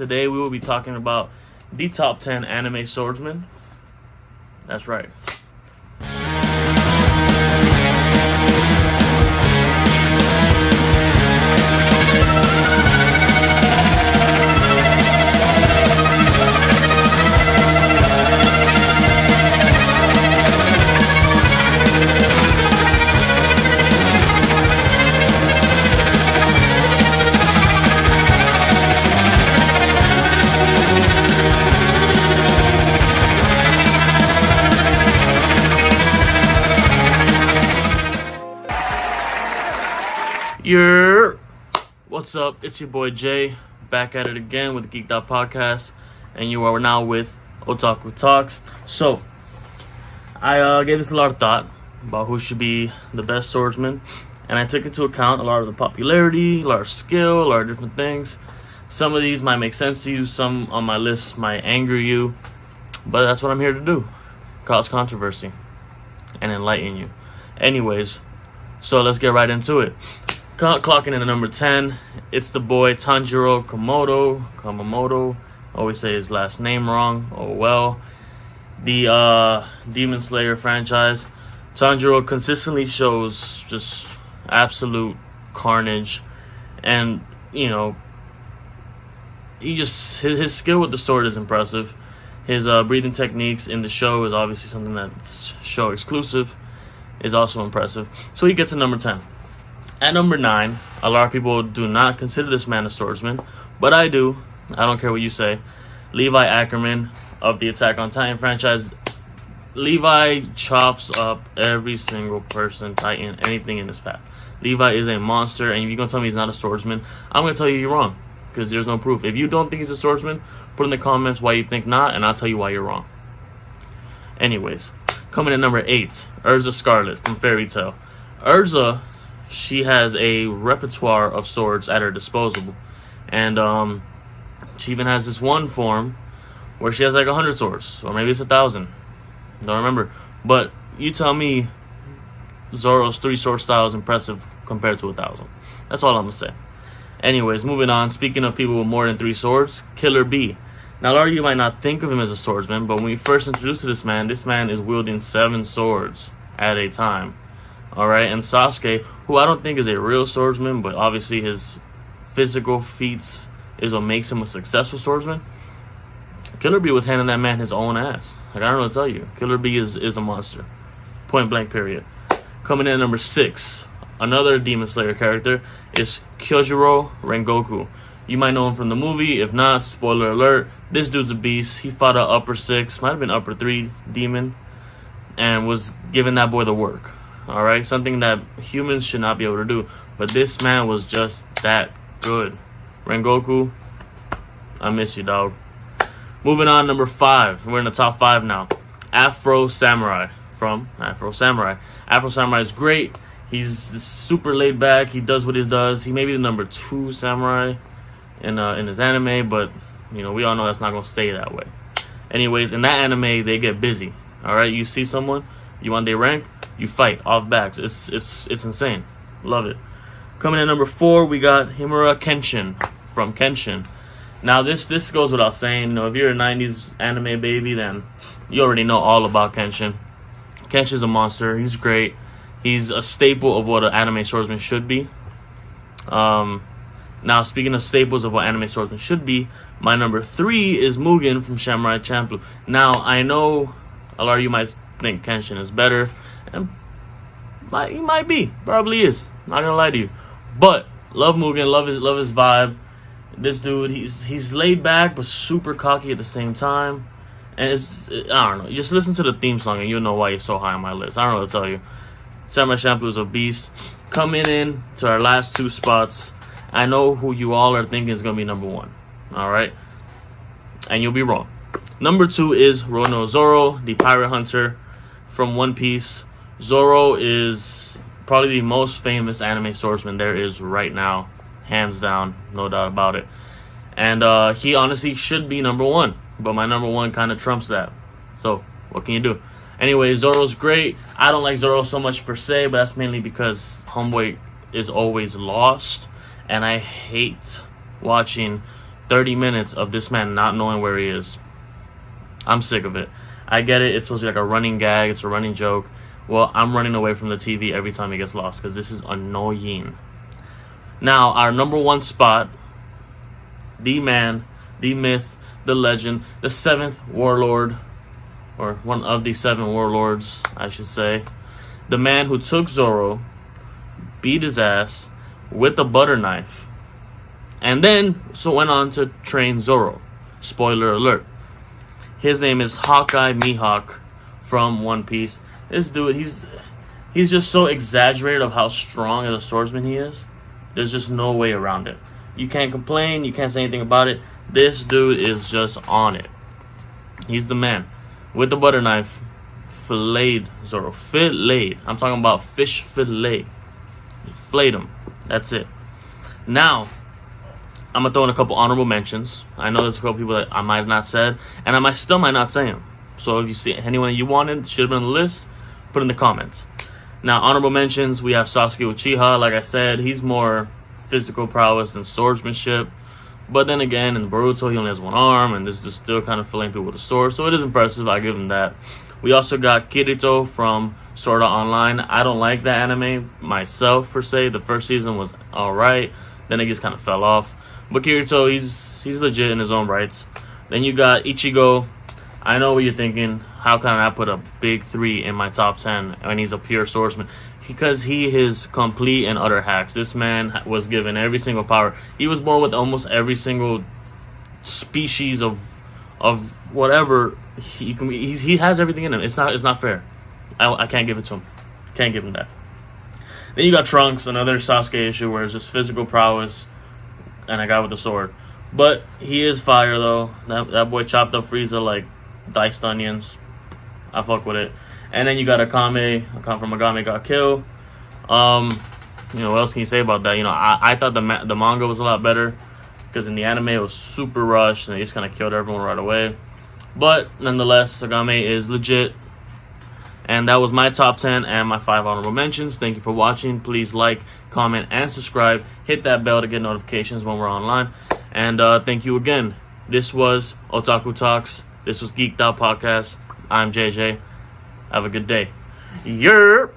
Today we will be talking about the top 10 anime swordsmen. That's right. What's up? It's your boy Jay, back at it again with the Geeked podcast, and you are now with Otaku Talks. So, I gave this a lot of thought about who should be the best swordsman, and I took into account a lot of the popularity, a lot of skill, a lot of different things. Some of these might make sense to you, some on my list might anger you, but that's what I'm here to do, cause controversy and enlighten you. Anyways, so let's get right into it. Clocking in at number 10, it's the boy Tanjiro Kamamoto. Always say his last name wrong. Oh well. The Demon Slayer franchise. Tanjiro consistently shows just absolute carnage, and his skill with the sword is impressive. His breathing techniques in the show is obviously something that's show exclusive. Is also impressive. So he gets a number 10. At number 9, a lot of people do not consider this man a swordsman, but I do. I don't care what you say. Levi Ackerman of the Attack on Titan franchise. Levi chops up every single person, Titan, anything in his path. Levi is a monster, and if you're going to tell me he's not a swordsman, I'm going to tell you you're wrong, because there's no proof. If you don't think he's a swordsman, put in the comments why you think not, and I'll tell you why you're wrong. Anyways, coming at number 8, Urza Scarlet from Fairy Tail. Urza, she has a repertoire of swords at her disposal, and she even has this one form where she has like 100 swords, or maybe it's 1,000. Don't remember. But you tell me, Zoro's 3 sword style is impressive compared to 1,000. That's all I'm gonna say. Anyways, moving on. Speaking of people with more than 3 swords, Killer B. Now, a lot of you might not think of him as a swordsman, but when we first introduced to this man is wielding 7 swords at a time. Alright, and Sasuke, who I don't think is a real swordsman, but obviously his physical feats is what makes him a successful swordsman. Killer B was handing that man his own ass. Like, I don't know what to tell you. Killer B is a monster. Point blank, period. Coming in at number 6, another Demon Slayer character is Kyojuro Rengoku. You might know him from the movie. If not, spoiler alert, this dude's a beast. He fought an upper 6, might have been upper 3 demon, and was giving that boy the work. Alright, something that humans should not be able to do. But this man was just that good. Rengoku, I miss you, dog. Moving on, number 5. We're in the top 5 now. Afro Samurai from Afro Samurai. Afro Samurai is great. He's super laid back. He does what he does. He may be the number 2 samurai in his anime, but we all know that's not going to stay that way. Anyways, in that anime, they get busy. Alright, you see someone, you want their rank, you fight off backs. It's insane. Love it. Coming in number 4, we got Himura Kenshin from Kenshin. Now this goes without saying. If you're a 90s anime baby, then you already know all about Kenshin. Kenshin's a monster. He's great. He's a staple of what an anime swordsman should be. Now speaking of staples of what anime swordsman should be, my number 3 is Mugen from Samurai Champloo. Now I know a lot of you might think Kenshin is better. And he might be, probably is. Not gonna lie to you, but love Mugen, love his vibe. This dude, he's laid back but super cocky at the same time, and I don't know. Just listen to the theme song and you'll know why he's so high on my list. I don't know what to tell you. Samurai Champloo is a beast. Coming in to our last 2 spots, I know who you all are thinking is gonna be number 1. All right, and you'll be wrong. Number 2 is Rono Zoro, the pirate hunter from One Piece. Zoro is probably the most famous anime swordsman there is right now. Hands down, no doubt about it. And he honestly should be number 1. But my number 1 kind of trumps that. So, what can you do? Anyway, Zoro's great. I don't like Zoro so much per se, but that's mainly because homeboy is always lost. And I hate watching 30 minutes of this man not knowing where he is. I'm sick of it. I get it. It's supposed to be like a running gag. It's a running joke. Well, I'm running away from the TV every time he gets lost because this is annoying. Now, our number one spot, the man, the myth, the legend, the 7th warlord, or one of the 7 warlords, I should say. The man who took Zoro, beat his ass with a butter knife, and then went on to train Zoro. Spoiler alert. His name is Hawkeye Mihawk from One Piece. This dude, he's just so exaggerated of how strong as a swordsman he is. There's just no way around it. You can't complain. You can't say anything about it. This dude is just on it. He's the man. With the butter knife, filleted Zoro. Filleted. I'm talking about fish fillet. He filleted him. That's it. Now, I'm going to throw in a couple honorable mentions. I know there's a couple people that I might have not said, and I still might not say them. So if you see anyone that you wanted, should have been on the list, put in the comments. Now, honorable mentions, we have Sasuke Uchiha. Like I said, he's more physical prowess than swordsmanship. But then again, in Boruto, he only has one arm, and this is still kind of filling people with a sword. So it is impressive. I give him that. We also got Kirito from Sword Art Online. I don't like that anime myself, per se. The first season was alright. Then it just kind of fell off. But Kirito, he's legit in his own rights. Then you got Ichigo. I know what you're thinking. How can I put a big 3 in my top 10 when he's a pure swordsman? Because he is complete and utter hacks. This man was given every single power. He was born with almost every single species of whatever. He has everything in him. It's not fair. I can't give it to him. Can't give him that. Then you got Trunks, another Sasuke issue where it's just physical prowess and a guy with a sword. But he is fire though. That boy chopped up Frieza like diced onions. I fuck with it. And then you got Akame from Agame got killed. What else can you say about that? I thought the manga was a lot better because in the anime it was super rushed and they just kind of killed everyone right away. But nonetheless, Agame is legit. And that was my top 10 and my 5 honorable mentions. Thank you for watching. Please like, comment, and subscribe. Hit that bell to get notifications when we're online. And thank you again. This was Otaku Talks. This was Geeked Out Podcast. I'm JJ. Have a good day. Yerp!